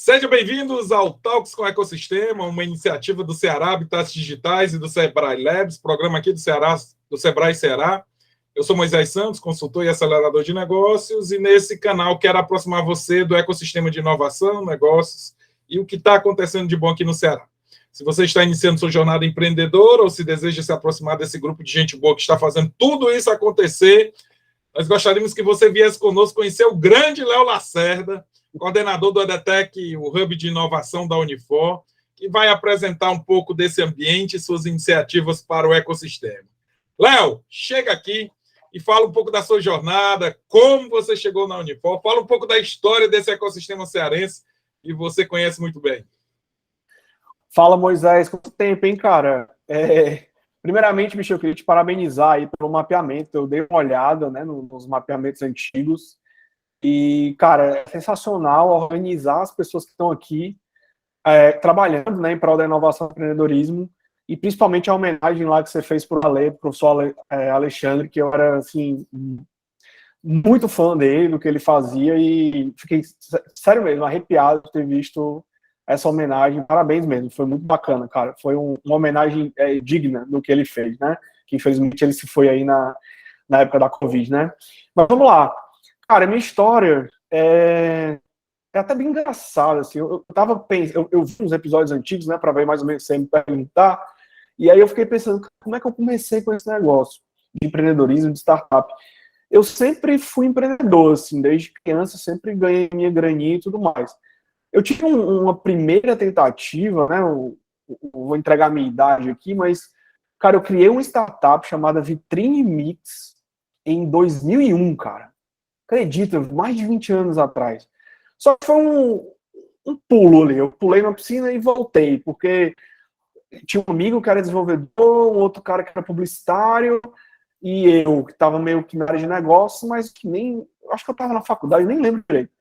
Sejam bem-vindos ao Talks com Ecossistema, uma iniciativa do Ceará Habitats Digitais e do Sebrae Labs, programa aqui do Sebrae Ceará. Eu sou Moisés Santos, consultor e acelerador de negócios, e nesse canal quero aproximar você do ecossistema de inovação, negócios e o que está acontecendo de bom aqui no Ceará. Se você está iniciando sua jornada empreendedora ou se deseja se aproximar desse grupo de gente boa que está fazendo tudo isso acontecer, nós gostaríamos que você viesse conosco conhecer o grande Léo Lacerda, coordenador do EDTEC, o Hub de Inovação da Unifor, que vai apresentar um pouco desse ambiente e suas iniciativas para o ecossistema. Léo, chega aqui e fala um pouco da sua jornada, como você chegou na Unifor, fala um pouco da história desse ecossistema cearense que você conhece muito bem. Fala, Moisés, quanto tempo, hein, cara? Primeiramente, Michel, eu queria te parabenizar aí pelo mapeamento. Eu dei uma olhada, né, nos mapeamentos antigos. E, cara, é sensacional organizar as pessoas que estão aqui trabalhando, né, em prol da inovação e empreendedorismo, e principalmente a homenagem lá que você fez para o professor Alexandre, que eu era, assim, muito fã dele, do que ele fazia, e fiquei, sério mesmo, arrepiado de ter visto essa homenagem. Parabéns mesmo, foi muito bacana, cara. Foi uma homenagem digna do que ele fez, né, que infelizmente ele se foi aí na época da Covid, né. Mas vamos lá. Cara, minha história é até bem engraçada, assim. Eu tava pensando, eu vi uns episódios antigos, né, para ver mais ou menos sem me perguntar, e aí eu fiquei pensando, como é que eu comecei com esse negócio de empreendedorismo, de startup? Eu sempre fui empreendedor, assim, desde criança, sempre ganhei minha graninha e tudo mais. Eu tive uma primeira tentativa, né, eu vou entregar a minha idade aqui, mas, cara, eu criei uma startup chamada Vitrine Mix em 2001, cara. Acredita, mais de 20 anos atrás. Só que foi um pulo ali. Eu pulei na piscina e voltei, porque tinha um amigo que era desenvolvedor, um outro cara que era publicitário, e eu, que estava meio que na área de negócio, mas que nem... Acho que eu estava na faculdade, nem lembro direito.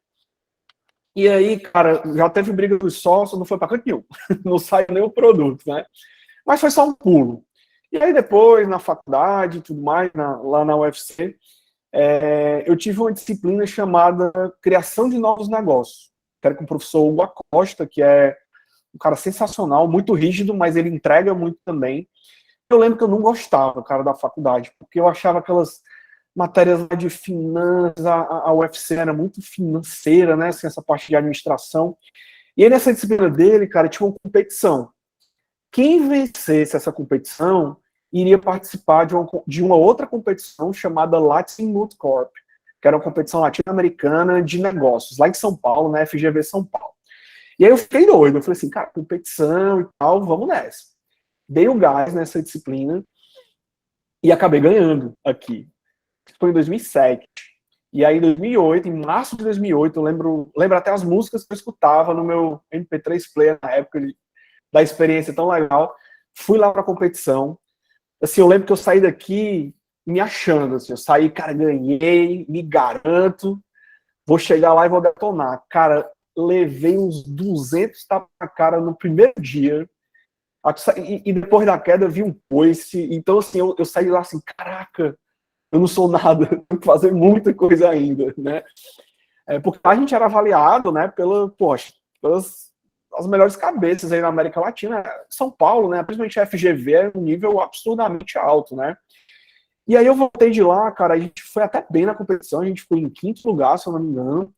E aí, cara, já teve briga dos sócios, não foi para canto nenhum. Não saiu nem o produto, né? Mas foi só um pulo. E aí depois, na faculdade e tudo mais, lá na UFC... eu tive uma disciplina chamada Criação de Novos Negócios, que era com o professor Hugo Acosta, que é um cara sensacional, muito rígido, mas ele entrega muito também. Eu lembro que eu não gostava, cara, da faculdade, porque eu achava aquelas matérias lá de finanças, a UFC era muito financeira, né, assim, essa parte de administração. E aí nessa disciplina dele, cara, tinha uma competição. Quem vencesse essa competição iria participar de uma outra competição chamada Latin Moot Corp, que era uma competição latino-americana de negócios, lá em São Paulo, na FGV São Paulo. E aí eu fiquei doido, eu falei assim, cara, competição e tal, vamos nessa. Dei o gás nessa disciplina e acabei ganhando aqui. Isso foi em 2007. E aí em 2008, em março de 2008, eu lembro até as músicas que eu escutava no meu MP3 player na época da experiência tão legal. Fui lá para a competição. Assim, eu lembro que eu saí daqui me achando, assim, eu saí, cara, ganhei, me garanto, vou chegar lá e vou detonar. Cara, levei uns 200 tapas na cara no primeiro dia, e depois da queda vi um coice, então assim, eu saí lá assim, caraca, eu não sou nada, tenho que fazer muita coisa ainda, né? Porque a gente era avaliado, né, pelas as melhores cabeças aí na América Latina. São Paulo, né, principalmente a FGV, é um nível absurdamente alto, né? E aí eu voltei de lá, cara, a gente foi até bem na competição, a gente foi em 5º lugar, se eu não me engano,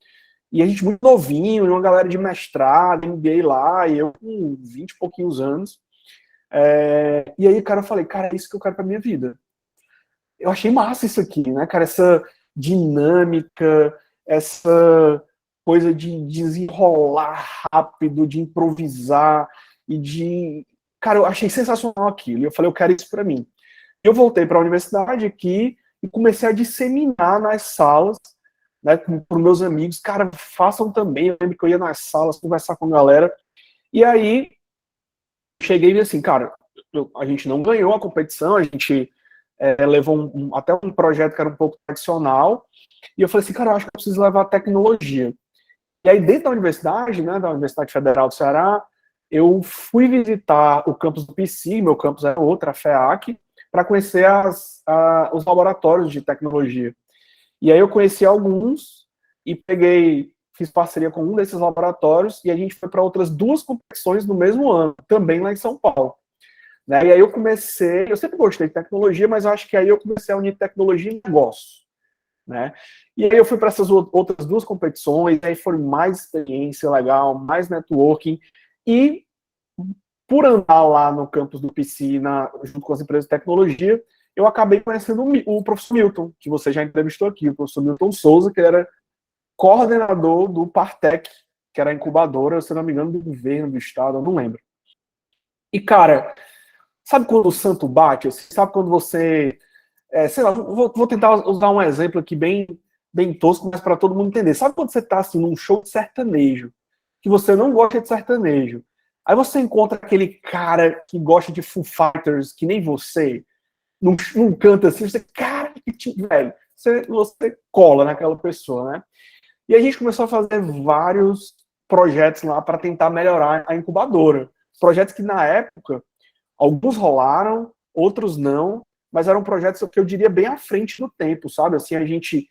e a gente muito novinho, uma galera de mestrado, MBA lá, e eu com 20 e pouquinhos anos. E aí, cara, eu falei, cara, é isso que eu quero pra minha vida. Eu achei massa isso aqui, né, cara, essa dinâmica, essa coisa de desenrolar rápido, de improvisar e de... Cara, eu achei sensacional aquilo. Eu falei, eu quero isso para mim. Eu voltei para a universidade aqui e comecei a disseminar nas salas, né, para os meus amigos. Cara, façam também. Eu lembro que eu ia nas salas conversar com a galera. E aí, cheguei e vi assim, cara, a gente não ganhou a competição, a gente levou até um projeto que era um pouco tradicional. E eu falei assim, cara, eu acho que eu preciso levar tecnologia. E aí, dentro da universidade, né, da Universidade Federal do Ceará, eu fui visitar o campus do PC, meu campus era outro, a FEAC, para conhecer os laboratórios de tecnologia. E aí eu conheci alguns e fiz parceria com um desses laboratórios e a gente foi para outras 2 competições no mesmo ano, também lá em São Paulo. Né? E aí eu sempre gostei de tecnologia, mas eu acho que aí eu comecei a unir tecnologia e negócio. Né? E aí eu fui para essas outras 2 competições, aí foi mais experiência legal, mais networking, e por andar lá no campus do PC, junto com as empresas de tecnologia, eu acabei conhecendo o professor Milton, que você já entrevistou aqui, o professor Milton Souza, que era coordenador do Partec, que era a incubadora, se não me engano, do governo do estado, eu não lembro. E, cara, sabe quando o santo bate? Assim, sabe quando você... sei lá, vou tentar usar um exemplo aqui bem tosco, mas para todo mundo entender. Sabe quando você está assim, num show de sertanejo, que você não gosta de sertanejo, aí você encontra aquele cara que gosta de Foo Fighters, que nem você, num canto assim, você, cara, velho, você cola naquela pessoa, né? E a gente começou a fazer vários projetos lá para tentar melhorar a incubadora. Projetos que, na época, alguns rolaram, outros não, mas eram projetos que eu diria bem à frente do tempo, sabe? Assim, isso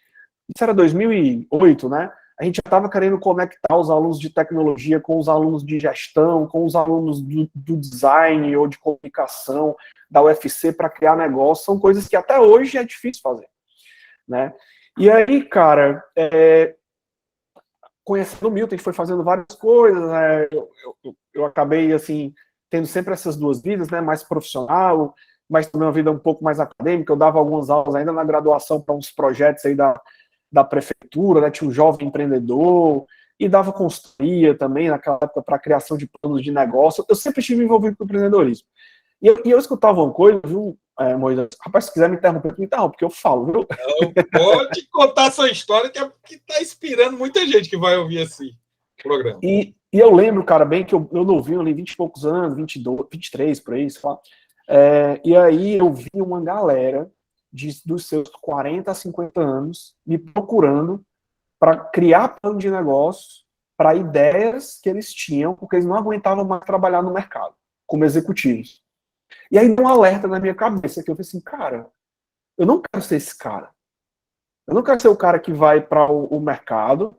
era 2008, né? A gente já estava querendo conectar os alunos de tecnologia com os alunos de gestão, com os alunos do design ou de comunicação da UFC para criar negócio. São coisas que até hoje é difícil fazer, né? E aí, cara, conhecendo o Milton, a gente foi fazendo várias coisas, né? Eu acabei, assim, tendo sempre essas 2 vidas, né? Mais profissional, mas também uma vida um pouco mais acadêmica. Eu dava algumas aulas ainda na graduação para uns projetos aí da prefeitura, né? Tinha um jovem empreendedor, e dava consultoria também, naquela época, para a criação de planos de negócio. Eu sempre estive envolvido com o empreendedorismo. E eu escutava uma coisa, viu, Moisés? Rapaz, se quiser me interromper, porque eu falo, viu? Não, pode contar a sua história, que está inspirando muita gente que vai ouvir esse programa. E eu lembro, cara, bem que eu novinho ali, 20 e poucos anos, 22, 23, por aí, sei lá. E aí eu vi uma galera dos seus 40 a 50 anos me procurando para criar plano de negócio para ideias que eles tinham, porque eles não aguentavam mais trabalhar no mercado, como executivos. E aí deu um alerta na minha cabeça, que eu falei assim, cara, eu não quero ser esse cara. Eu não quero ser o cara que vai para o mercado,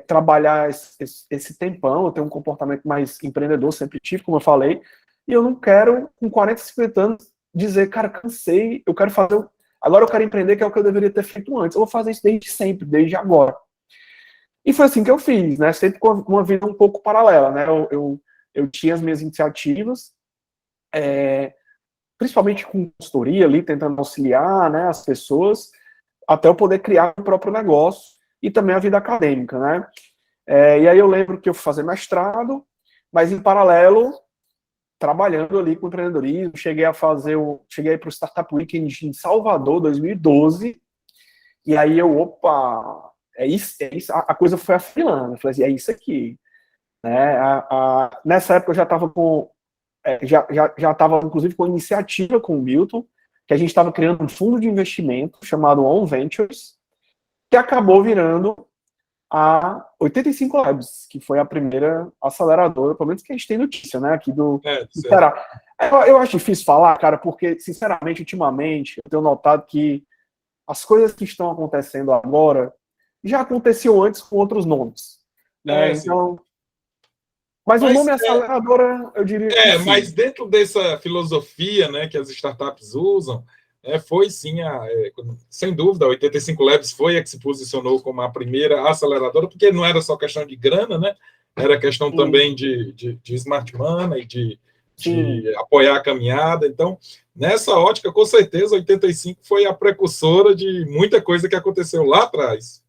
trabalhar esse tempão, eu tenho um comportamento mais empreendedor, sempre tive, como eu falei, e eu não quero, com 40, 50 anos, dizer, cara, cansei, eu quero fazer, agora eu quero empreender, que é o que eu deveria ter feito antes. Eu vou fazer isso desde sempre, desde agora. E foi assim que eu fiz, né? Sempre com uma vida um pouco paralela, né? Eu tinha as minhas iniciativas, principalmente com consultoria ali, tentando auxiliar, né, as pessoas, até eu poder criar o próprio negócio e também a vida acadêmica, né? E aí eu lembro que eu fui fazer mestrado, mas em paralelo, trabalhando ali com empreendedorismo, cheguei para o Startup Weekend em Salvador, 2012, e aí opa, é isso, a coisa foi afinando, eu falei assim, é isso aqui. Né? Nessa época eu já estava já estava, inclusive, com iniciativa com o Milton, que a gente estava criando um fundo de investimento chamado On Ventures, que acabou virando a 85 Labs, que foi a primeira aceleradora, pelo menos que a gente tem notícia, né, aqui do Ceará. Eu acho difícil falar, cara, porque, sinceramente, ultimamente, eu tenho notado que as coisas que estão acontecendo agora já aconteciam antes com outros nomes. Né? Então, mas o nome aceleradora, eu diria que sim. Mas dentro dessa filosofia, né, que as startups usam, foi sim, sem dúvida, a 85 Labs foi a que se posicionou como a primeira aceleradora, porque não era só questão de grana, né? Era questão também de smart money, de apoiar a caminhada. Então, nessa ótica, com certeza, a 85 foi a precursora de muita coisa que aconteceu lá atrás.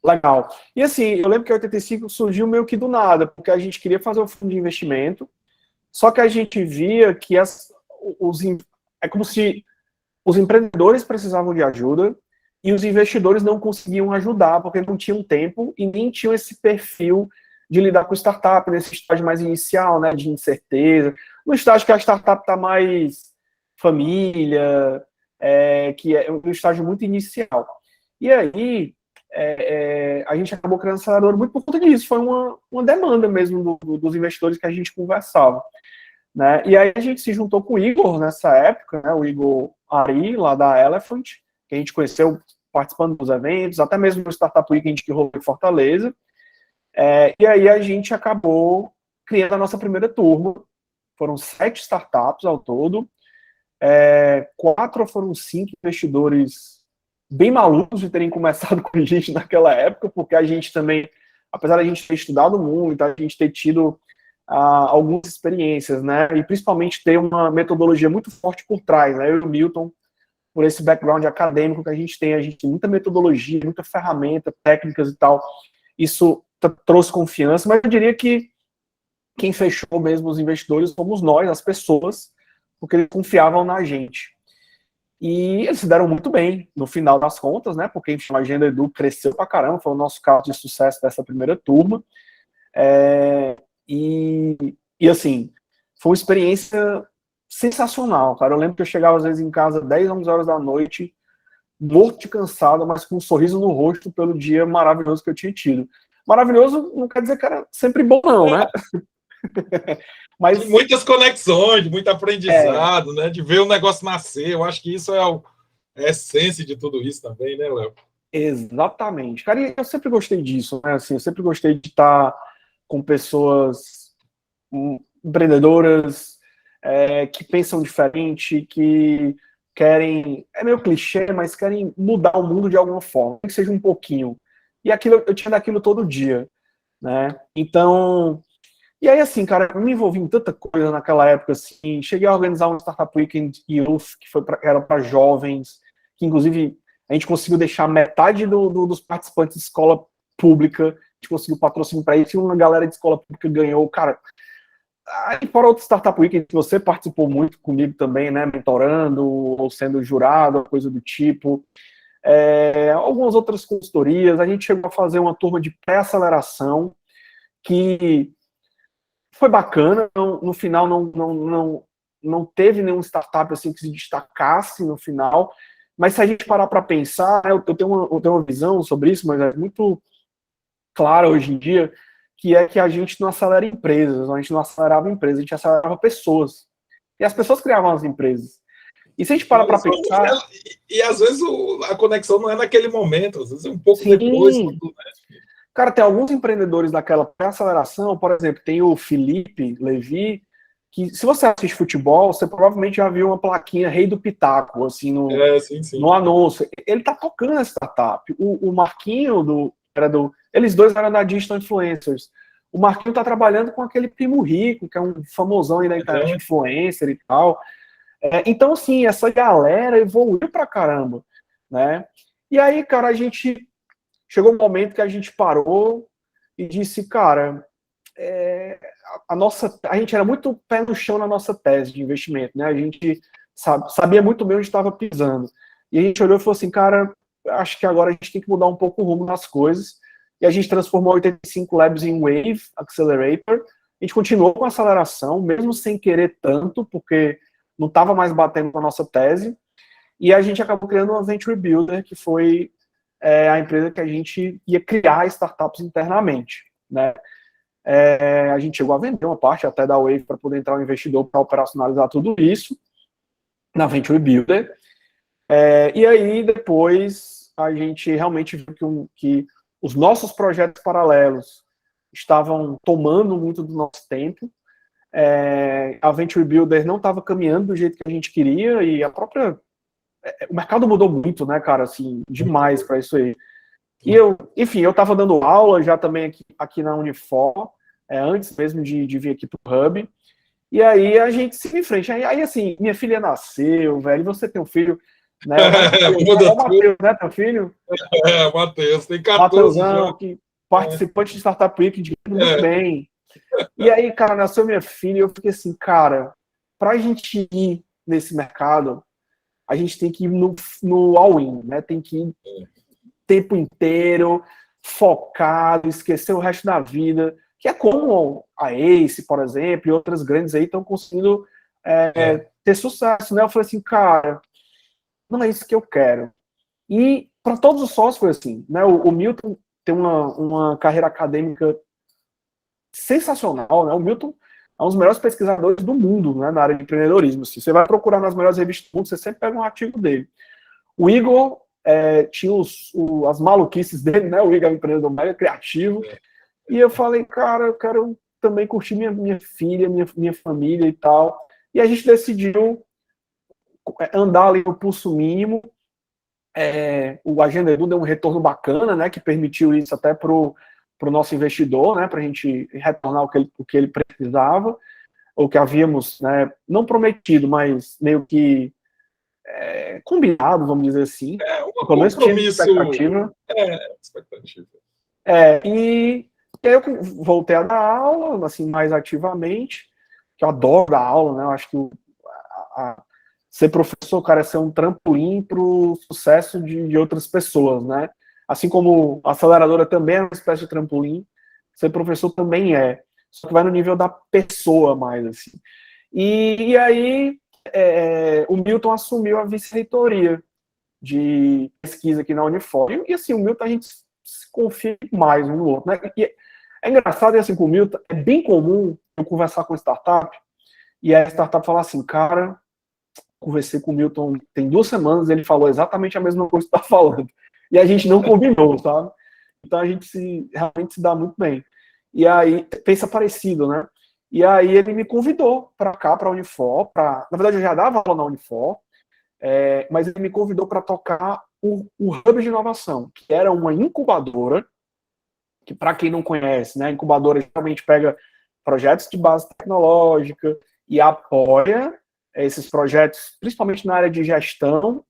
Legal. E assim, eu lembro que a 85 surgiu meio que do nada, porque a gente queria fazer um fundo de investimento, só que a gente via que é como se os empreendedores precisavam de ajuda e os investidores não conseguiam ajudar, porque não tinham tempo e nem tinham esse perfil de lidar com startup, nesse estágio mais inicial, né, de incerteza, no estágio que a startup está mais família, que é um estágio muito inicial. E aí, a gente acabou criando um acelerador muito por conta disso, foi uma demanda mesmo dos investidores que a gente conversava. Né? E aí a gente se juntou com o Igor nessa época, né? O Igor Ari, lá da Elephant, que a gente conheceu participando dos eventos, até mesmo no Startup Weekend que rolou em Fortaleza. E aí a gente acabou criando a nossa primeira turma. Foram 7 startups ao todo. 4 foram 5 investidores bem malucos de terem começado com a gente naquela época, porque a gente também, apesar da gente ter estudado muito, a gente ter tido algumas experiências, né, e principalmente ter uma metodologia muito forte por trás, né, eu e o Milton, por esse background acadêmico que a gente tem muita metodologia, muita ferramenta, técnicas e tal, isso trouxe confiança, mas eu diria que quem fechou mesmo os investidores fomos nós, as pessoas, porque eles confiavam na gente. E eles se deram muito bem, no final das contas, né, porque enfim, a Agenda Edu cresceu pra caramba, foi o nosso caso de sucesso dessa primeira turma. E assim, foi uma experiência sensacional, cara. Eu lembro que eu chegava às vezes em casa 10, 11 horas da noite, morto de cansado, mas com um sorriso no rosto pelo dia maravilhoso que eu tinha tido. Maravilhoso não quer dizer que era sempre bom, não, né? Mas de muitas conexões, de muito aprendizado, né? De ver o negócio nascer. Eu acho que isso é a essência de tudo isso também, né, Léo? Exatamente. Cara, e eu sempre gostei disso, né? Assim, eu sempre gostei de estar com pessoas empreendedoras, que pensam diferente, que querem, é meio clichê, mas querem mudar o mundo de alguma forma, que seja um pouquinho. E aquilo, eu tinha daquilo todo dia, né? Então, e aí assim, cara, eu me envolvi em tanta coisa naquela época, assim, cheguei a organizar um Startup Weekend Youth, que era para jovens, que inclusive a gente conseguiu deixar metade dos participantes de escola pública, a gente conseguiu patrocínio para isso, e uma galera de escola pública ganhou, cara. Aí fora outro Startup Weekend que você participou muito comigo também, né, mentorando, ou sendo jurado, coisa do tipo. Algumas outras consultorias, a gente chegou a fazer uma turma de pré-aceleração, que foi bacana, no final não teve nenhum startup assim que se destacasse no final, mas se a gente parar para pensar, eu tenho uma visão sobre isso, mas é muito clara hoje em dia, que é que a gente não acelera empresas, a gente não acelerava empresas, a gente acelerava pessoas. E as pessoas criavam as empresas. E se a gente parar para pensar... E às vezes a conexão não é naquele momento, às vezes é um pouco depois. Tudo, né? Cara, tem alguns empreendedores daquela pré-aceleração, por exemplo, tem o Felipe Levi, que se você assiste futebol, você provavelmente já viu uma plaquinha Rei do Pitaco, assim, no anúncio. Ele tá tocando essa startup. O Marquinho, eles dois eram da Digital Influencers. O Marquinho tá trabalhando com aquele Primo Rico, que é um famosão aí da internet, influencer e tal. Então, assim, essa galera evoluiu pra caramba, né? E aí, cara, a gente... Chegou um momento que a gente parou e disse, cara, a gente era muito pé no chão na nossa tese de investimento, né? A gente sabia muito bem onde estava pisando. E a gente olhou e falou assim, cara, acho que agora a gente tem que mudar um pouco o rumo das coisas. E a gente transformou 85 Labs em Wave Accelerator. A gente continuou com a aceleração, mesmo sem querer tanto, porque não estava mais batendo com a nossa tese. E a gente acabou criando uma Venture Builder, que foi a empresa que a gente ia criar startups internamente, né? A gente chegou a vender uma parte até da Wave para poder entrar um investidor para operacionalizar tudo isso na Venture Builder. E aí depois a gente realmente viu que os nossos projetos paralelos estavam tomando muito do nosso tempo. A Venture Builder não estava caminhando do jeito que a gente queria e a própria... O mercado mudou muito, né, cara, assim, demais para isso aí. E enfim, eu estava dando aula já também aqui na Unifor, antes mesmo de vir aqui pro Hub, e aí a gente se em frente. Aí assim, minha filha nasceu, velho, você tem um filho, né? O Matheus, né, teu filho? O Matheus, tem 14 Mateusão, que participante de Startup Week, muito bem. E aí, cara, nasceu minha filha e eu fiquei assim, cara, pra gente ir nesse mercado, a gente tem que ir no all-in, né? Tem que ir o tempo inteiro, focado, esquecer o resto da vida, que é como a Ace, por exemplo, e outras grandes aí estão conseguindo ter sucesso, né? Eu falei assim, cara, não é isso que eu quero. E para todos os sócios foi assim, né? O Milton tem uma carreira acadêmica sensacional, né? O Milton é um dos melhores pesquisadores do mundo, né, na área de empreendedorismo. Assim. Você vai procurar nas melhores revistas do mundo, você sempre pega um artigo dele. O Igor tinha as maluquices dele, né? O Igor é um empreendedor mega criativo. E eu falei, cara, eu quero também curtir minha filha, minha família e tal. E a gente decidiu andar ali no pulso mínimo. O Agenda Edu deu um retorno bacana, né? Que permitiu isso até para o nosso investidor, né? Para a gente retornar o que ele precisava, ou que havíamos, né, não prometido, mas meio que combinado, vamos dizer assim. Um Pelo menos tinha compromisso. expectativa. Expectativa. E aí eu voltei a dar aula, assim, mais ativamente, que eu adoro dar aula, né? Eu acho que ser professor, cara, é ser um trampolim para o sucesso de outras pessoas, né? Assim como a aceleradora também é uma espécie de trampolim, ser professor também é. Só que vai no nível da pessoa mais, assim. E aí o Milton assumiu a vice-reitoria de pesquisa aqui na Unifor. E assim, o Milton a gente se confia mais um no outro, né? E é engraçado, e assim, com o Milton, é bem comum eu conversar com startup, e a startup falar assim, cara, conversei com o Milton tem 2 semanas, ele falou exatamente a mesma coisa que você está falando. E a gente não combinou, sabe? Então a gente realmente se dá muito bem. E aí, pensa parecido, né? E aí ele me convidou para cá, para a Unifor, na verdade eu já dava aula na Unifor, mas ele me convidou para tocar o Hub de Inovação, que era uma incubadora, que para quem não conhece, né, a incubadora geralmente pega projetos de base tecnológica e apoia esses projetos, principalmente na área de gestão,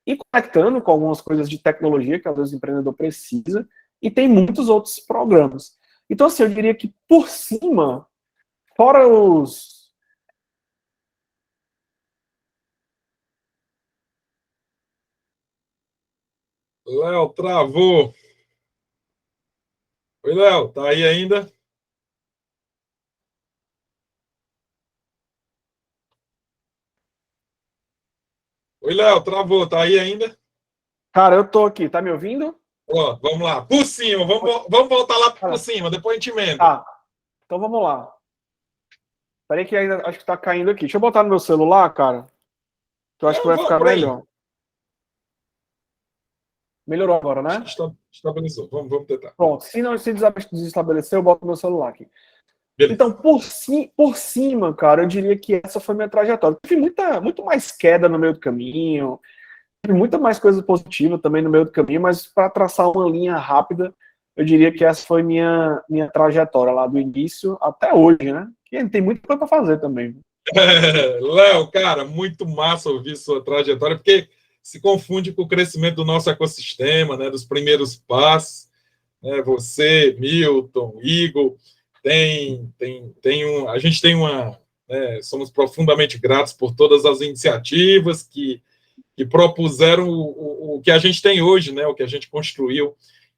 e conectando com algumas coisas de tecnologia que às vezes o empreendedor precisa, e tem muitos outros programas. Então, assim, eu diria que por cima, fora os... Léo, travou. Oi, Léo, tá aí ainda? Oi, Léo, travou, tá aí ainda? Cara, eu tô aqui, tá me ouvindo? Ó, vamos lá, por cima, vamos voltar lá por Cara, cima, depois a gente emenda. tá, então vamos lá. Peraí que ainda acho que tá caindo aqui. Deixa eu botar no meu celular, cara, que eu acho que vai ficar Por aí. melhor. Melhorou agora, né? Estabilizou, vamos tentar. Pronto, se não se desestabelecer, eu boto no meu celular aqui. Beleza. Então, por cima, cara, eu diria que essa foi minha trajetória. Tive muito mais queda no meio do caminho, tive muita mais coisa positiva também no meio do caminho, mas para traçar uma linha rápida, eu diria que essa foi minha trajetória lá do início até hoje, né? Que tem muita coisa para fazer também. Léo, cara, muito massa ouvir sua trajetória, porque se confunde com o crescimento do nosso ecossistema, né, dos primeiros passos. Né, você, Milton, Igor, a gente tem uma... Né, somos profundamente gratos por todas as iniciativas que propuseram o que a gente tem hoje, né, o que a gente construiu,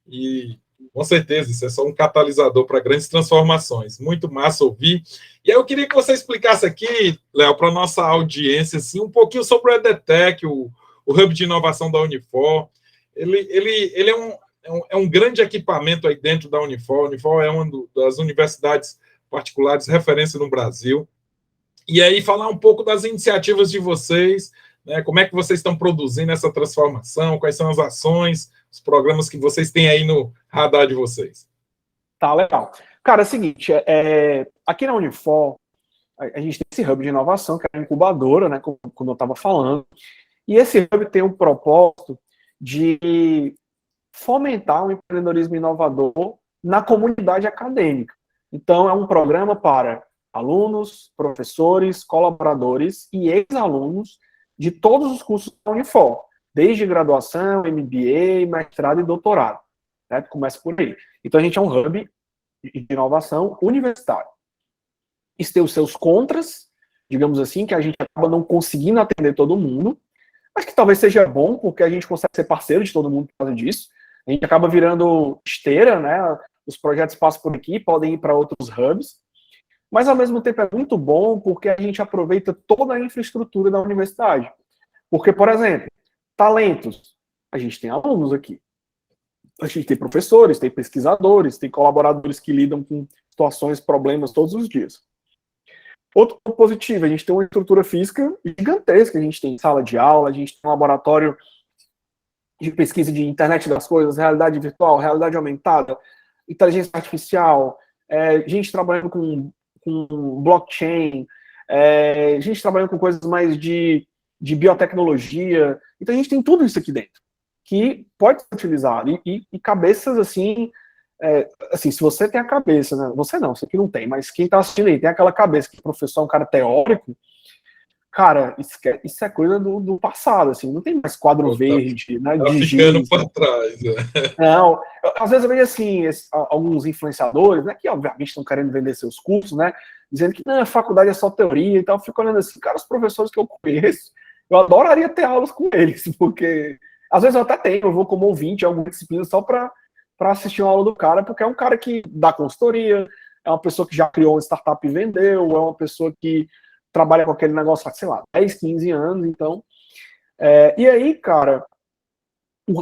e com certeza isso é só um catalisador para grandes transformações. Muito massa ouvir. E aí eu queria que você explicasse aqui, Léo, para a nossa audiência, assim, um pouquinho sobre o EDTech, o Hub de Inovação da Unifor. Ele é um grande equipamento aí dentro da Unifor. A Unifor é uma das universidades particulares referência no Brasil. E aí falar um pouco das iniciativas de vocês, né, como é que vocês estão produzindo essa transformação, quais são as ações, os programas que vocês têm aí no radar de vocês. Tá, legal. Cara, é o seguinte, aqui na Unifor, a gente tem esse hub de inovação, que é a incubadora, né, como eu estava falando, e esse hub tem o propósito de fomentar o empreendedorismo inovador na comunidade acadêmica. Então, é um programa para alunos, professores, colaboradores e ex-alunos de todos os cursos da Unifor, desde graduação, MBA, mestrado e doutorado. Né? Começa por aí. Então, a gente é um hub de inovação universitário. Isso tem os seus contras, digamos assim, que a gente acaba não conseguindo atender todo mundo, mas que talvez seja bom, porque a gente consegue ser parceiro de todo mundo por causa disso. A gente acaba virando esteira, né? Os projetos passam por aqui, podem ir para outros hubs, mas ao mesmo tempo é muito bom porque a gente aproveita toda a infraestrutura da universidade. Porque, por exemplo, talentos, a gente tem alunos aqui. A gente tem professores, tem pesquisadores, tem colaboradores que lidam com situações, problemas todos os dias. Outro ponto positivo, a gente tem uma estrutura física gigantesca, a gente tem sala de aula, a gente tem um laboratório de pesquisa de internet das coisas, realidade virtual, realidade aumentada, inteligência artificial, gente trabalhando com blockchain, gente trabalhando com coisas mais de biotecnologia. Então a gente tem tudo isso aqui dentro, que pode ser utilizado. E cabeças assim, assim, se você tem a cabeça, né? Você não, você aqui não tem, mas quem está assistindo aí tem aquela cabeça que o professor é um cara teórico, cara, isso é coisa do passado, assim, não tem mais quadro verde, né, Tá de ficando giz. para trás. Não, às vezes eu vejo assim, alguns influenciadores, né, que obviamente estão querendo vender seus cursos, né, dizendo que não, a faculdade é só teoria e tal, eu fico olhando assim, cara, os professores que eu conheço, eu adoraria ter aulas com eles, porque às vezes eu até tenho, eu vou como ouvinte em alguma disciplina só para assistir uma aula do cara, porque é um cara que dá consultoria, é uma pessoa que já criou uma startup e vendeu, é uma pessoa que trabalha com aquele negócio há, sei lá, 10, 15 anos, então. E aí, cara,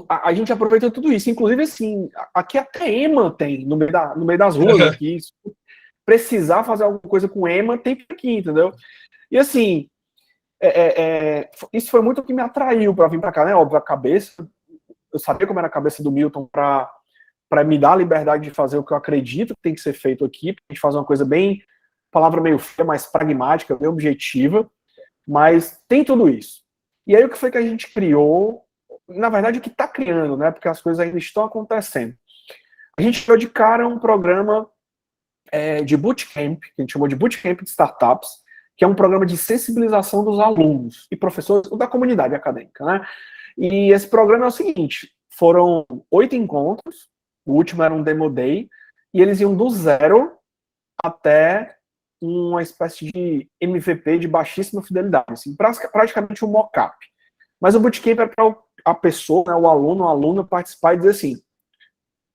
a gente aproveita tudo isso. Inclusive, assim, aqui até EMA tem, no meio das ruas aqui. Se precisar fazer alguma coisa com EMA, tem aqui, entendeu? E assim, isso foi muito o que me atraiu para vir para cá, né? Óbvio, a cabeça, eu sabia como era a cabeça do Milton para me dar a liberdade de fazer o que eu acredito que tem que ser feito aqui, para a gente fazer uma coisa bem, palavra meio feia, mais pragmática, bem objetiva, mas tem tudo isso. E aí o que foi que a gente criou, na verdade o que está criando, né, porque as coisas ainda estão acontecendo. A gente criou de cara um programa de bootcamp, que a gente chamou de Bootcamp de Startups, que é um programa de sensibilização dos alunos e professores da comunidade acadêmica, né? E esse programa é o seguinte, foram 8 encontros, o último era um Demo Day, e eles iam do zero até uma espécie de MVP de baixíssima fidelidade, assim, praticamente um mock-up. Mas o bootcamp é para a pessoa, né, o aluno, a aluna participar e dizer assim,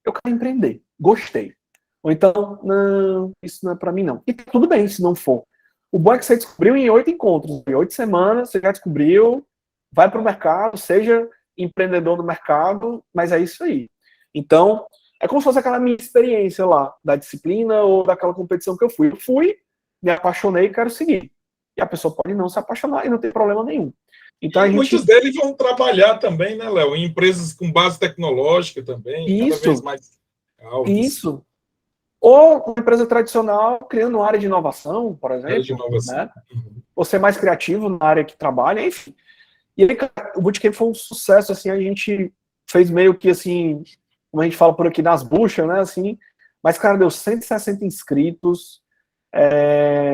eu quero empreender, gostei. Ou então, não, isso não é para mim não. E tudo bem se não for. O bom é que você descobriu em 8 encontros, em 8 semanas, você já descobriu, vai para o mercado, seja empreendedor no mercado, mas é isso aí. Então, é como se fosse aquela minha experiência lá, da disciplina ou daquela competição que eu fui. Eu fui, me apaixonei e quero seguir. E a pessoa pode não se apaixonar e não tem problema nenhum. Então a E gente. muitos deles vão trabalhar também, né, Léo? Em empresas com base tecnológica também, cada vez mais altas. Isso. Ou uma empresa tradicional criando uma área de inovação, por Área de exemplo, inovação. né? Ou ser mais criativo na área que trabalha, enfim. E aí, cara, o Bootcamp foi um sucesso, assim, a gente fez meio que, assim, como a gente fala por aqui, nas buchas, né, assim, mas, cara, deu 160 inscritos,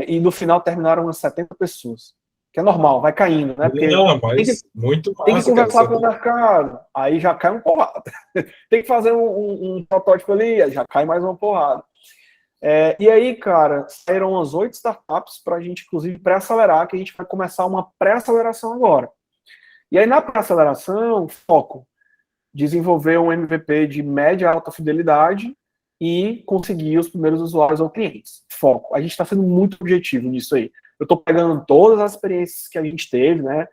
e no final terminaram umas 70 pessoas, que é normal, vai caindo, né, porque Não, mas muito tem que massa, cara. conversar com o mercado, aí já cai uma porrada. Tem que fazer um protótipo ali, já cai mais uma porrada. E aí, cara, saíram umas 8 startups para a gente, inclusive, pré-acelerar, que a gente vai começar uma pré-aceleração agora. E aí, na pré-aceleração, foco, desenvolver um MVP de média e alta fidelidade e conseguir os primeiros usuários ou clientes. Foco. A gente está sendo muito objetivo nisso aí. Eu estou pegando todas as experiências que a gente teve, né,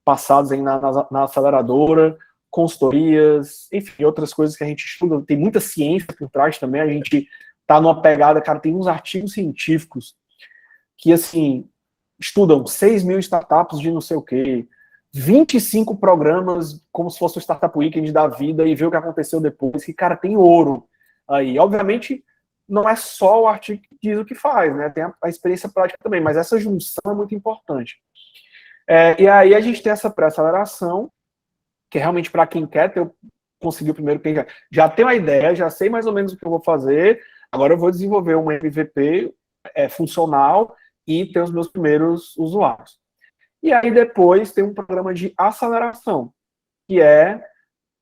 passadas aí na aceleradora, consultorias, enfim, outras coisas que a gente estuda. Tem muita ciência por trás também. A gente tá numa pegada, cara, tem uns artigos científicos que, assim, estudam 6 mil startups de não sei o quê, 25 programas como se fosse o Startup Weekend da vida e ver o que aconteceu depois, que, cara, tem ouro aí. Obviamente, não é só o artigo que diz o que faz, né? Tem a experiência prática também, mas essa junção é muito importante. E aí a gente tem essa pré-aceleração, que é realmente para quem quer conseguir o primeiro, quem já tem uma ideia, já sei mais ou menos o que eu vou fazer, agora eu vou desenvolver um MVP funcional e ter os meus primeiros usuários. E aí depois tem um programa de aceleração, que é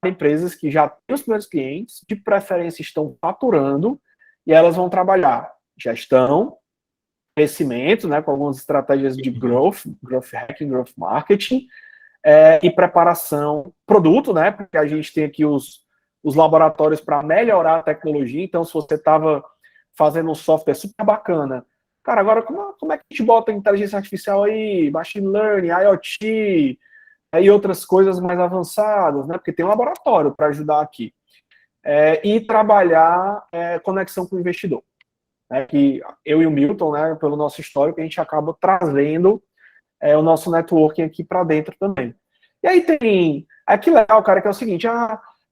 para empresas que já têm os primeiros clientes, de preferência estão faturando, e elas vão trabalhar gestão, crescimento, né, com algumas estratégias de growth hacking, growth marketing, e preparação, produto, né, porque a gente tem aqui os laboratórios para melhorar a tecnologia, então se você estava fazendo um software super bacana, cara, agora como é que a gente bota inteligência artificial aí, machine learning, IoT, e outras coisas mais avançadas, né, porque tem um laboratório para ajudar aqui. E trabalhar conexão com o investidor. Né, que eu e o Milton, né, pelo nosso histórico, a gente acaba trazendo o nosso networking aqui para dentro também. E aí tem. Aqui legal, cara, que é o seguinte: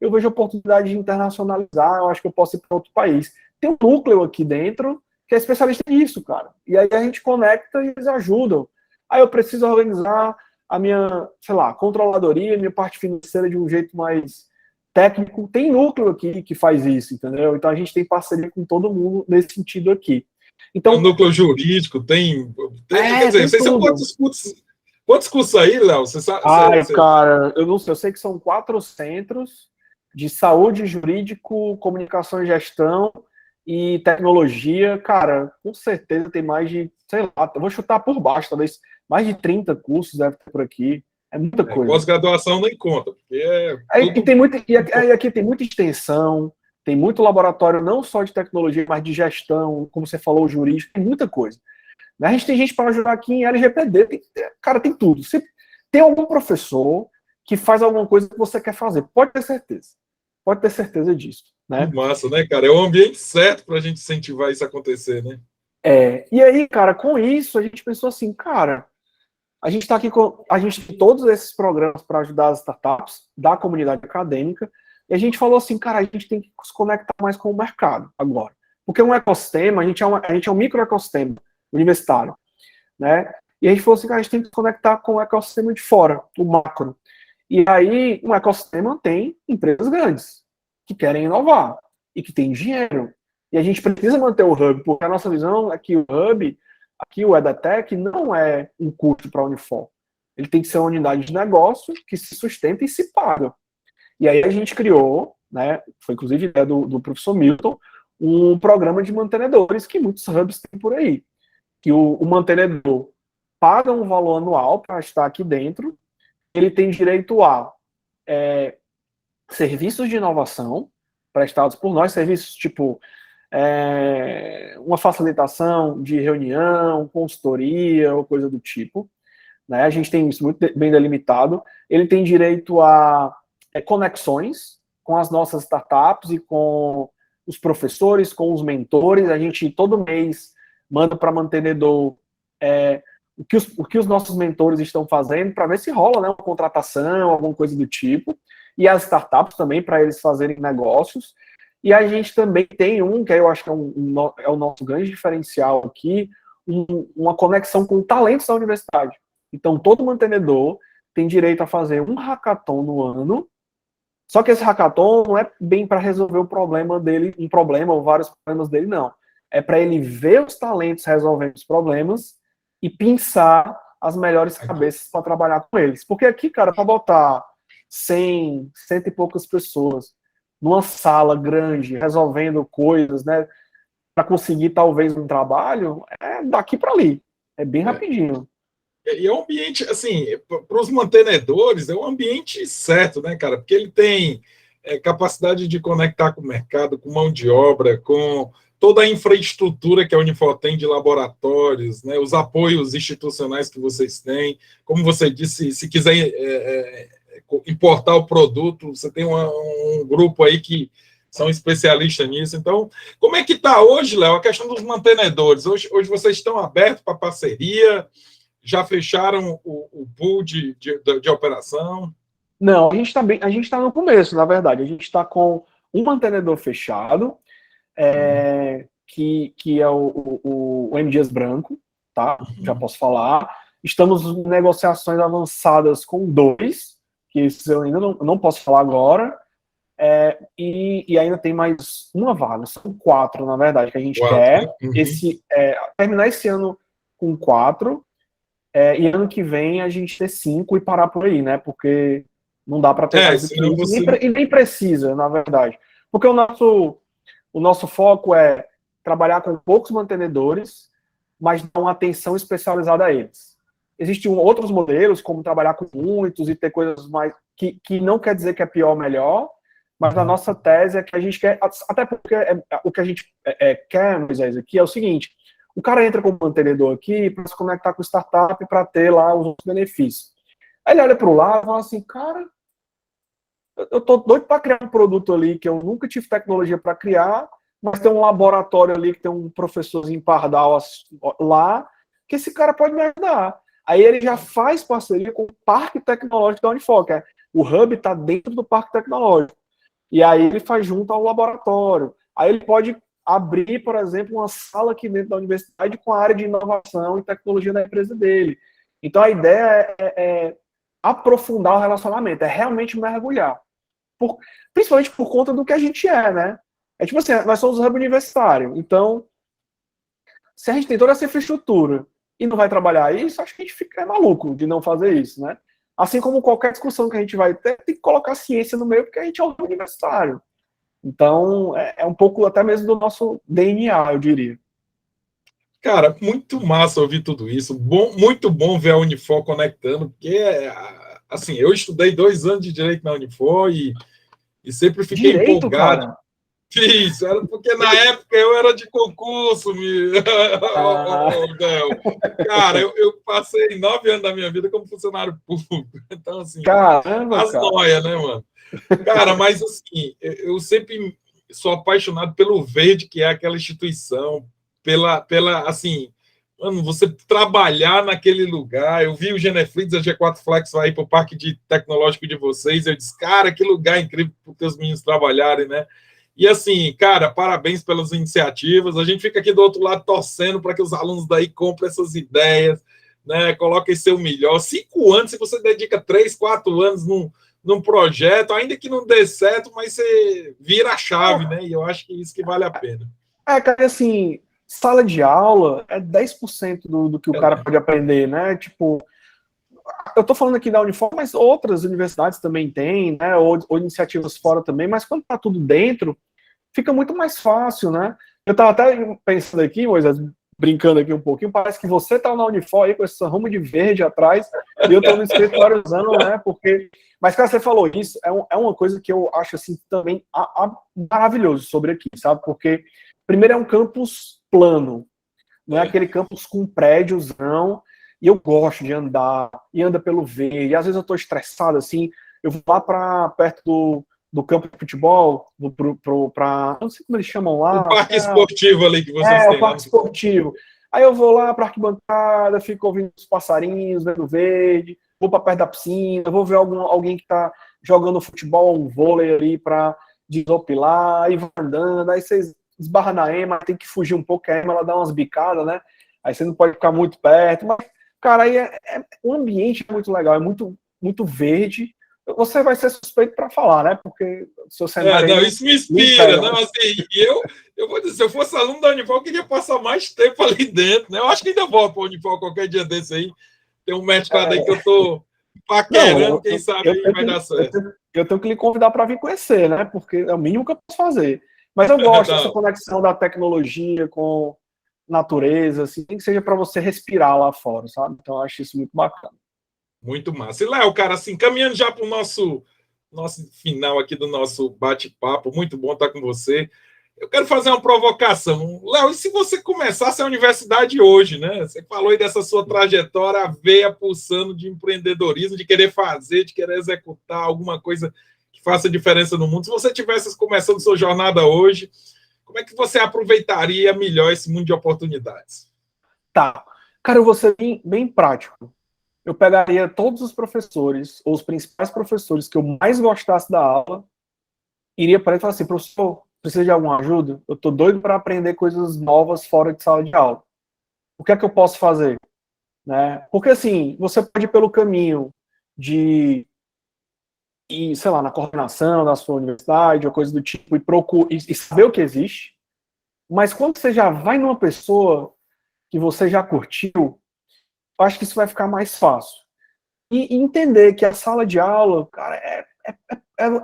eu vejo oportunidade de internacionalizar, eu acho que eu posso ir para outro país. Tem um núcleo aqui dentro que é especialista nisso, cara. E aí a gente conecta e eles ajudam. Aí eu preciso organizar a minha, sei lá, controladoria, minha parte financeira de um jeito mais técnico. Tem núcleo aqui que faz isso, entendeu? Então a gente tem parceria com todo mundo nesse sentido aqui. Tem um Então, núcleo jurídico, quer dizer, tem vocês são tudo. quantos cursos aí, Léo? Você sabe, Ai, cara, eu não sei, eu sei que são 4 centros de saúde, jurídico, comunicação e gestão e tecnologia. Cara, com certeza tem mais de, sei lá, eu vou chutar por baixo, talvez mais de 30 cursos deve ter por aqui. É muita coisa. pós-graduação nem conta, porque E tem muito, e aqui tem muita extensão, tem muito laboratório, não só de tecnologia, mas de gestão, como você falou, jurídico, tem muita coisa. A gente tem gente para ajudar aqui em LGPD, cara, tem tudo. Se tem algum professor que faz alguma coisa que você quer fazer, pode ter certeza. Pode ter certeza disso, que né? massa, né, cara? É o ambiente certo para a gente incentivar isso a acontecer, né? E aí, cara, com isso, a gente pensou assim, cara, a gente está aqui com. A gente tem todos esses programas para ajudar as startups da comunidade acadêmica, e a gente falou assim, cara, a gente tem que se conectar mais com o mercado agora. Porque um ecossistema, a gente é um microecossistema universitário, né? E a gente falou assim, cara, a gente tem que se conectar com o ecossistema de fora, o macro. E aí, um ecossistema tem empresas grandes que querem inovar e que têm dinheiro. E a gente precisa manter o hub, porque a nossa visão é que o hub, aqui o EDATEC, não é um custo para a Unifor. Ele tem que ser uma unidade de negócio que se sustenta e se paga. E aí a gente criou, né, foi inclusive ideia do professor Milton, um programa de mantenedores que muitos hubs têm por aí. Que o mantenedor paga um valor anual para estar aqui dentro, ele tem direito a serviços de inovação prestados por nós, serviços tipo uma facilitação de reunião, consultoria ou coisa do tipo. Né? A gente tem isso muito bem delimitado. Ele tem direito a conexões com as nossas startups e com os professores, com os mentores. A gente todo mês manda para mantenedor o que os nossos mentores estão fazendo para ver se rola, né, uma contratação, alguma coisa do tipo. E as startups também, para eles fazerem negócios. E a gente também tem que eu acho que é o nosso grande diferencial aqui, uma conexão com talentos da universidade. Então, todo mantenedor tem direito a fazer um hackathon no ano, só que esse hackathon não é bem para resolver o problema dele, um problema ou vários problemas dele, não. É para ele ver os talentos resolvendo os problemas e pensar as melhores cabeças para trabalhar com eles. Porque aqui, cara, para botar 100 e poucas pessoas numa sala grande, resolvendo coisas, né, para conseguir talvez um trabalho, é daqui para ali. É bem rapidinho. E é um ambiente, assim, para os mantenedores, é um ambiente certo, né, cara? Porque ele tem capacidade de conectar com o mercado, com mão de obra, com toda a infraestrutura que a Unifor tem de laboratórios, né, os apoios institucionais que vocês têm. Como você disse, se quiser importar o produto, você tem um grupo aí que são especialistas nisso. Então, como é que está hoje, Léo, a questão dos mantenedores? Hoje vocês estão abertos para parceria? Já fecharam o pool de operação? Não, a gente está no começo, na verdade. A gente está com um mantenedor fechado, que é o M. Dias Branco, tá? Já posso falar. Estamos em negociações avançadas com 2, que esses eu ainda não posso falar agora. E ainda tem mais uma vaga, são 4, na verdade, que a gente quer. Né? Terminar esse ano com 4. E ano que vem a gente ter 5 e parar por aí, né? Porque não dá para ter mais do que isso. E nem precisa, na verdade. Porque o nosso foco é trabalhar com poucos mantenedores, mas dar uma atenção especializada a eles. Existem outros modelos, como trabalhar com muitos e ter coisas mais... Que não quer dizer que é pior ou melhor, mas a nossa tese é que a gente quer... Até porque o que a gente quer, Moisés, aqui é o seguinte: o cara entra como mantenedor aqui para se conectar com o startup para ter lá os outros benefícios. Aí ele olha para o lado e fala assim, cara, eu tô doido para criar um produto ali que eu nunca tive tecnologia para criar, mas tem um laboratório ali que tem um professorzinho pardal lá, que esse cara pode me ajudar. Aí ele já faz parceria com o Parque Tecnológico da Unifor, que é, o hub está dentro do Parque Tecnológico. E aí ele faz junto ao laboratório. Aí ele pode abrir, por exemplo, uma sala aqui dentro da universidade com a área de inovação e tecnologia da empresa dele. Então a ideia é aprofundar o relacionamento, é realmente mergulhar. Principalmente por conta do que a gente é, né? É tipo assim, nós somos um hub universitário, então se a gente tem toda essa infraestrutura e não vai trabalhar isso, acho que a gente fica maluco de não fazer isso, né? Assim como qualquer discussão que a gente vai ter, tem que colocar ciência no meio, porque a gente é um hub universitário. Então, é um pouco até mesmo do nosso DNA, eu diria. Cara, muito massa ouvir tudo isso. Bom, muito bom ver a Unifor conectando, porque, assim, eu estudei 2 anos de Direito na Unifor e sempre fiquei Direito, empolgado. cara. Isso, era porque na época eu era de concurso, Ah, Del. Cara, eu passei 9 anos da minha vida como funcionário público. Então, assim, caramba, as cara. noias, né, mano? Cara, mas assim, eu sempre sou apaixonado pelo verde que é aquela instituição, assim, mano, você trabalhar naquele lugar. Eu vi o Geneflix, a G4 Flex vai para o parque tecnológico de vocês. Eu disse, cara, que lugar incrível para os meninos trabalharem, né? E assim, cara, parabéns pelas iniciativas. A gente fica aqui do outro lado torcendo para que os alunos daí comprem essas ideias, né? Coloquem seu melhor. 5 anos, se você dedica 3, 4 anos num projeto, ainda que não dê certo, mas você vira a chave, né? E eu acho que isso que vale a pena. Cara, assim, sala de aula é 10% do que o cara pode aprender, né? Tipo, eu tô falando aqui da Unifor, mas outras universidades também têm, né? Ou iniciativas fora também, mas quando tá tudo dentro, fica muito mais fácil, né? Eu tava até pensando aqui, Moisés, brincando aqui um pouquinho, parece que você tá na Unifor aí com esse rumo de verde atrás, e eu tô no escritório usando, né? Porque... Mas, cara, você falou isso, é uma coisa que eu acho, assim, também maravilhoso sobre aqui, sabe? Porque, primeiro, é um campus plano, não é aquele campus com prédiozão, e eu gosto de andar, e anda pelo verde, e às vezes eu tô estressado, assim, eu vou lá para perto do campo de futebol, não sei como eles chamam O lá, parque esportivo ali que vocês o têm lá parque no... esportivo. Aí eu vou lá para a arquibancada, fico ouvindo os passarinhos, vendo verde, vou para perto da piscina, vou ver alguém que está jogando futebol, um vôlei ali para desopilar, aí vai andando, aí você esbarra na Ema, tem que fugir um pouco, a Ema ela dá umas bicadas, né? Aí você não pode ficar muito perto, mas, cara, aí o ambiente é muito legal, é muito, muito verde. Você vai ser suspeito para falar, né? Porque o seu cenário não, aí isso me não inspira, entrega, não, né? assim, eu vou dizer, se eu fosse aluno da Unifor, eu queria passar mais tempo ali dentro, né? Eu acho que ainda volto para a Unifor qualquer dia desse aí. Tem um mestrado aí que eu tô paquerando, Não, quem sabe eu aí tenho vai dar certo. eu tenho que lhe convidar para vir conhecer, né? Porque é o mínimo que eu posso fazer. Mas eu gosto dessa Não, conexão da tecnologia com natureza, assim, nem que seja para você respirar lá fora, sabe? Então eu acho isso muito bacana. muito massa. E Léo, cara, assim, caminhando já para o nosso final aqui do nosso bate-papo, muito bom estar com você. Eu quero fazer uma provocação. Léo, e se você começasse a universidade hoje, né? Você falou aí dessa sua trajetória, a veia pulsando de empreendedorismo, de querer fazer, de querer executar alguma coisa que faça diferença no mundo. Se você tivesse começando sua jornada hoje, como é que você aproveitaria melhor esse mundo de oportunidades? Tá. Cara, eu vou ser bem prático. Eu pegaria todos os professores, ou os principais professores que eu mais gostasse da aula, iria para ele e falar assim, professor, precisa de alguma ajuda? Eu tô doido para aprender coisas novas fora de sala de aula. O que é que eu posso fazer? Né? Porque assim, você pode ir pelo caminho de ir, sei lá, na coordenação da sua universidade, ou coisa do tipo, e saber o que existe, mas quando você já vai numa pessoa que você já curtiu, eu acho que isso vai ficar mais fácil. E entender que a sala de aula, cara, é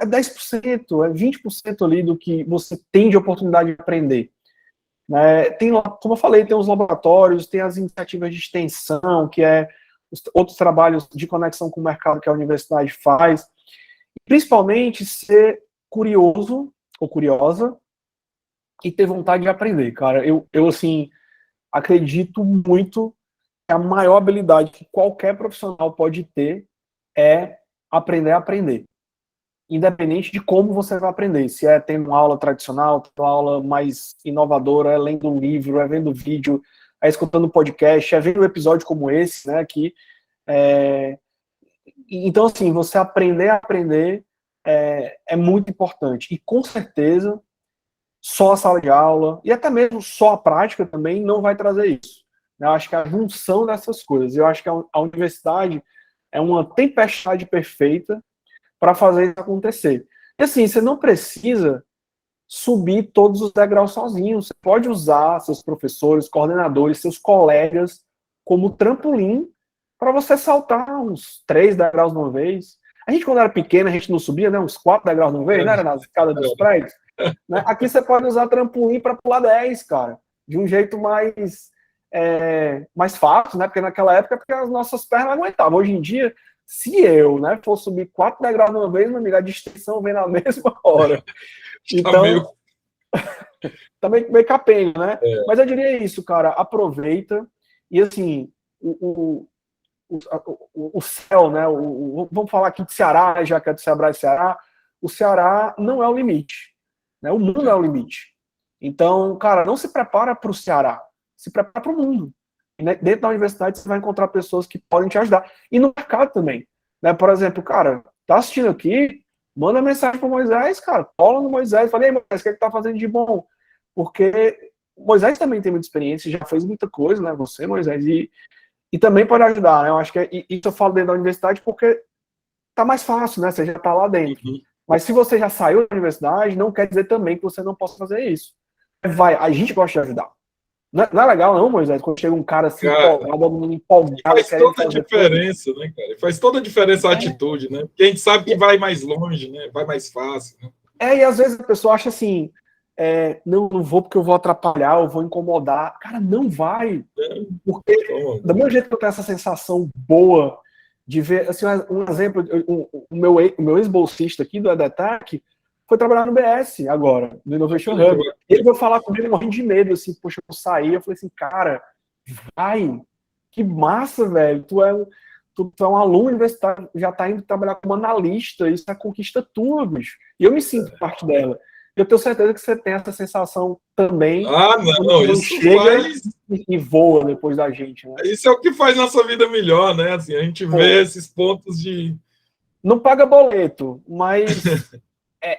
10%, é 20% ali do que você tem de oportunidade de aprender. Né? Tem, como eu falei, tem os laboratórios, tem as iniciativas de extensão, que é outros trabalhos de conexão com o mercado que a universidade faz. E principalmente ser curioso ou curiosa e ter vontade de aprender, cara. Eu assim, acredito muito que a maior habilidade que qualquer profissional pode ter é aprender a aprender. Independente de como você vai aprender, se é tendo uma aula tradicional, tendo uma aula mais inovadora, é lendo um livro, é vendo vídeo, é escutando um podcast, é vendo um episódio como esse, né, aqui. Então, assim, você aprender a aprender é muito importante. E, com certeza, só a sala de aula, e até mesmo só a prática também, não vai trazer isso. Eu acho que a junção dessas coisas, eu acho que a universidade é uma tempestade perfeita para fazer isso acontecer. E, assim, você não precisa subir todos os degraus sozinho. Você pode usar seus professores, coordenadores, seus colegas como trampolim para você saltar uns 3 degraus de uma vez. A gente, quando era pequeno, a gente não subia, né? Uns 4 degraus de uma vez, né? Era nas escadas dos prédios. Né? Aqui você pode usar trampolim para pular 10, cara. De um jeito mais fácil, né? Porque naquela época porque as nossas pernas aguentavam. Hoje em dia, se eu, né, for subir 4 degraus de uma vez, meu amigo, a distinção vem na mesma hora. Então, tá meio capenga, né? Mas eu diria isso, cara, aproveita e, assim, o céu, né? Vamos falar aqui de Ceará, já que é do Sebrae Ceará, o Ceará não é o limite, né? O mundo é o limite. Então, cara, não se prepara para o Ceará, se prepara para o mundo. E, né, dentro da universidade você vai encontrar pessoas que podem te ajudar. E no mercado também, né? Por exemplo, cara, tá assistindo aqui, manda mensagem para Moisés, cara, cola no Moisés, falei, Moisés, o que tá fazendo de bom? Porque o Moisés também tem muita experiência, já fez muita coisa, né? Você, Moisés, e também pode ajudar, né? Eu acho que isso eu falo dentro da universidade porque tá mais fácil, né? Você já tá lá dentro. Mas se você já saiu da universidade, não quer dizer também que você não possa fazer isso. A gente gosta de ajudar. Não é legal, não, Moisés, quando chega um cara assim, empolgado, faz toda a diferença, tudo, né, cara? Faz toda a diferença a atitude, né? Porque a gente sabe que vai mais longe, né? Vai mais fácil. Né? E às vezes a pessoa acha assim, não vou porque eu vou atrapalhar, eu vou incomodar. Cara, não vai. Porque, do mesmo jeito que eu tenho essa sensação boa de ver, assim, um exemplo, o meu ex-bolsista aqui do EDTEC foi trabalhar no BS agora, no Innovation Hub. E ele veio falar comigo morrendo de medo, assim, poxa, eu saí, eu falei assim, cara, vai, que massa, velho, tu é um aluno universitário, já tá indo trabalhar como analista, isso é conquista tua, bicho. E eu me sinto parte dela. Eu tenho certeza que você tem essa sensação também. Não, isso chega faz... e voa depois da gente, né? Isso é o que faz nossa vida melhor, né? Assim, a gente vê esses pontos de... Não paga boleto, mas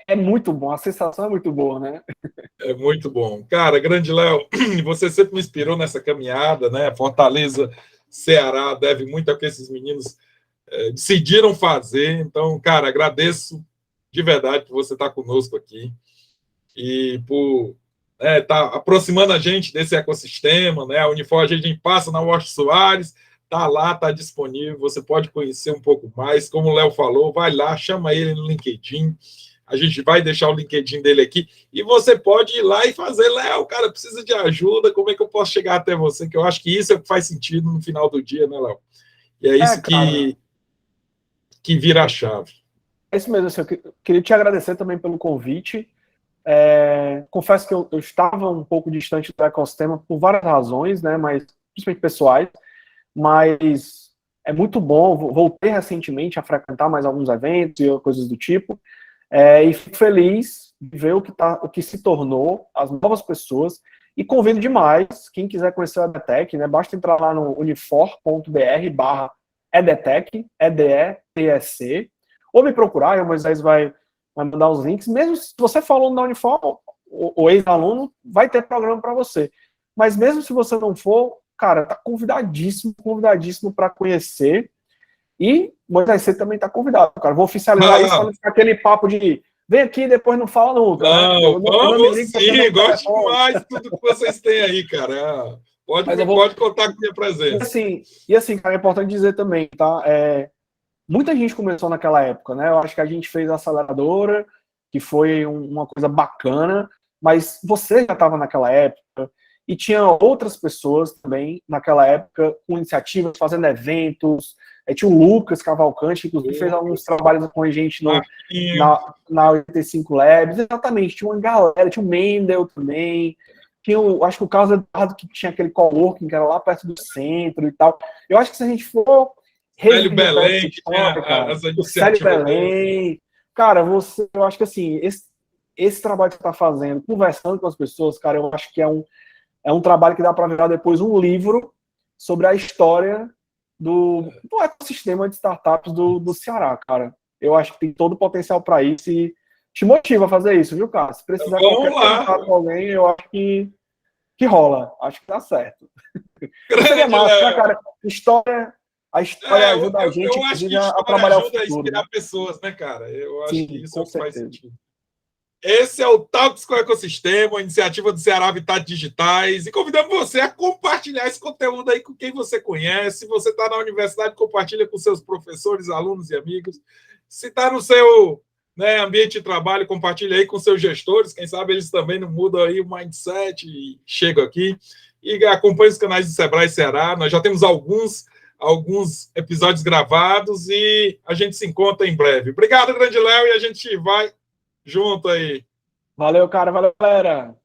é muito bom, a sensação é muito boa, né? É muito bom. Cara, grande Léo, você sempre me inspirou nessa caminhada, né? Fortaleza, Ceará, deve muito ao que esses meninos decidiram fazer. Então, cara, agradeço de verdade por você estar conosco aqui e por estar aproximando a gente desse ecossistema, né? A Unifor, a gente passa na Washington Soares, tá lá, tá disponível, você pode conhecer um pouco mais. Como o Léo falou, vai lá, chama ele no LinkedIn. A gente vai deixar o LinkedIn dele aqui e você pode ir lá e fazer, Léo, cara, precisa de ajuda, como é que eu posso chegar até você? Que eu acho que isso é o que faz sentido no final do dia, né, Léo? E é isso que vira a chave. É isso mesmo, assim, eu queria te agradecer também pelo convite. Confesso que eu estava um pouco distante do ecossistema por várias razões, né, mas principalmente pessoais, mas é muito bom, voltei recentemente a frequentar mais alguns eventos e coisas do tipo, e fico feliz de ver o que se tornou, as novas pessoas, e convido demais, quem quiser conhecer o EDTEC, né, basta entrar lá no unifor.br/EDTEC, EDETEC, ou me procurar, o Moisés vai mandar os links, mesmo se você for aluno da Unifor, o ex-aluno, vai ter programa para você. Mas mesmo se você não for, cara, tá convidadíssimo para conhecer. E Moisés, você também tá convidado, cara. Vou oficializar isso para não ficar aquele papo de vem aqui e depois não fala nunca. Não, vamos sim, gosto demais de tudo que vocês têm aí, cara. Pode contar com a minha presença. E assim, cara, é importante dizer também, tá? Muita gente começou naquela época, né? Eu acho que a gente fez a aceleradora, que foi uma coisa bacana, mas você já estava naquela época e tinha outras pessoas também naquela época com iniciativas, fazendo eventos. Tinha o Lucas Cavalcante, que fez alguns trabalhos com a gente na 85 Labs. Exatamente, tinha uma galera, tinha o Mendel também, acho que o Carlos Eduardo, que tinha aquele coworking, que era lá perto do centro e tal. Eu acho que se a gente for Célio Belém, que tinha essa iniciativa. O Célio Belém. Cara, eu acho que assim, esse trabalho que você está fazendo, conversando com as pessoas, cara, eu acho que é um trabalho que dá para virar depois um livro sobre a história do ecossistema de startups do Ceará, cara. Eu acho que tem todo o potencial para isso e te motiva a fazer isso, viu, cara? Se precisar qualquer contato com alguém, eu acho que rola. Acho que dá certo. Seria massa, né, cara? A história ajuda a gente, eu acho que a história trabalhar ajuda o a futuro, inspirar né? pessoas, né, cara? Eu acho Sim, que isso com faz certeza. sentido. Esse é o Talks com o Ecossistema, a iniciativa do Ceará Habitat Digitais, e convidamos você a compartilhar esse conteúdo aí com quem você conhece. Se você está na universidade, compartilha com seus professores, alunos e amigos. Se está no seu ambiente de trabalho, compartilha aí com seus gestores, quem sabe eles também não mudam aí o mindset e chegam aqui. E acompanhe os canais do Sebrae Ceará, nós já temos alguns episódios gravados e a gente se encontra em breve. Obrigado, grande Léo, e a gente vai junto aí. Valeu, cara. Valeu, galera.